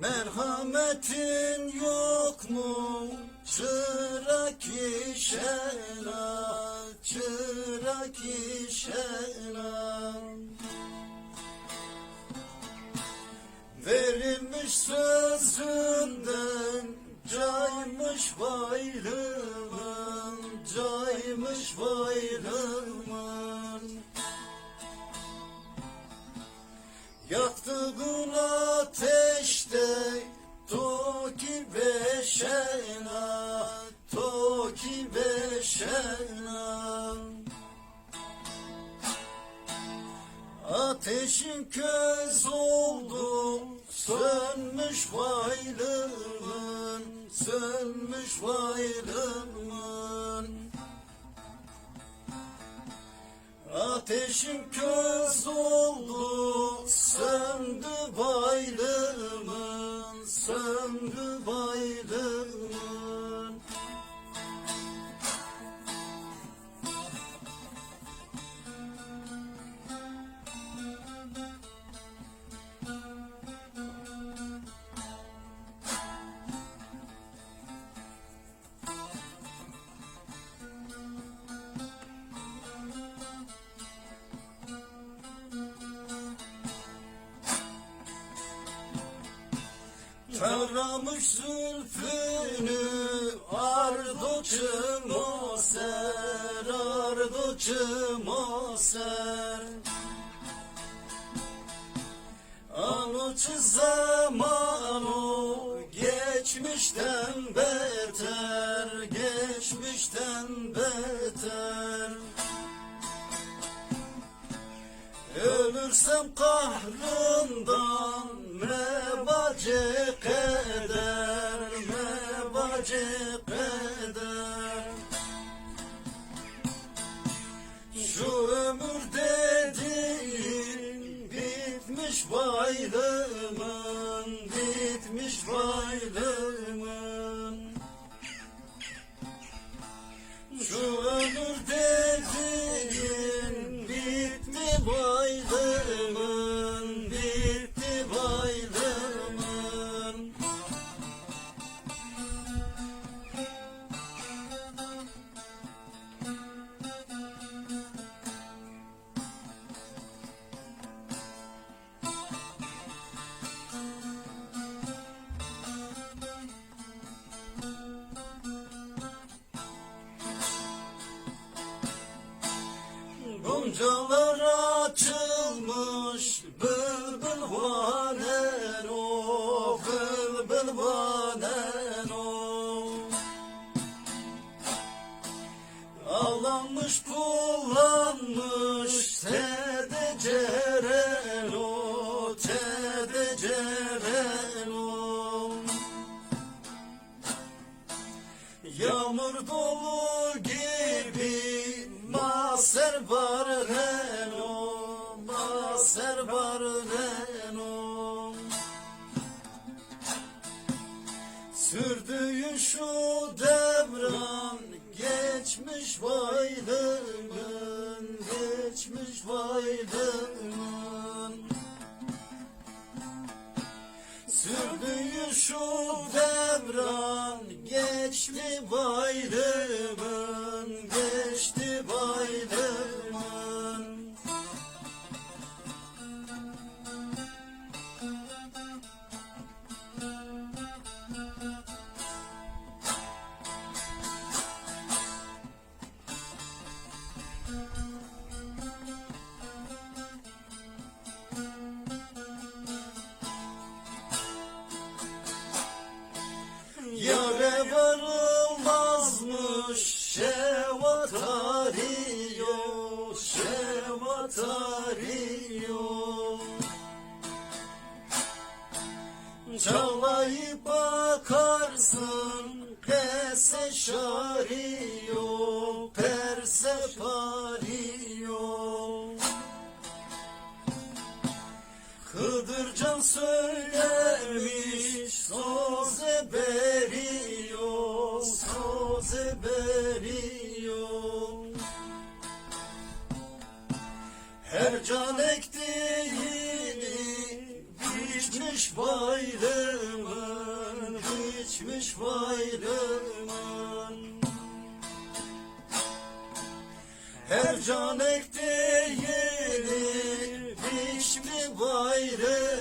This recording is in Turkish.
Merhametin yok mu çırak işena, çırak işena? Verilmiş sözünden caymış bayrağın, caymış bayrağın. Yaktığın ateşte toki beşena, toki beşena. Ateşin köz oldu, sönmüş bayrağın, sönmüş bayrağın. Ateşin köz oldu, söndü bayrağımın, söndü bayrağımın. Taramış zülfünü ardoçum o ser, ardoçum o ser. Anoçı zaman o geçmişten beter, geçmişten beter. Ölürsem kahrından mebace keder, mebace keder. Şu ömür dediğin bitmiş bayrağımın, bitmiş bayrağımın. Şu ömür dediğin bitti bayrağımın, bitti bayrağımın. Goncalar açılmış, bülbül vanen o, bülbül vanen o. Ağlanmış kullanmış, tedeceren o, tedeceren o. Yağmur dolu gibi maser var reno, maser var reno. Sürdüğün şu devran geçmiş bayrağın, geçmiş bayrağın. Sürdüğün şu devran geçti bayrağın, geçti bayrağın. Yâre varılmazmış şevat arıyor, şevat arıyor. Çalayıp bakarsın pese şarıyor, perse pariyor. Kıdırcan söylemiş söze beriyor, söze beriyor. Her can ektiğini biçmiş biçmiş bayrağın, biçmiş bayrağın. Her can ektiğini biçmiş bayrağın.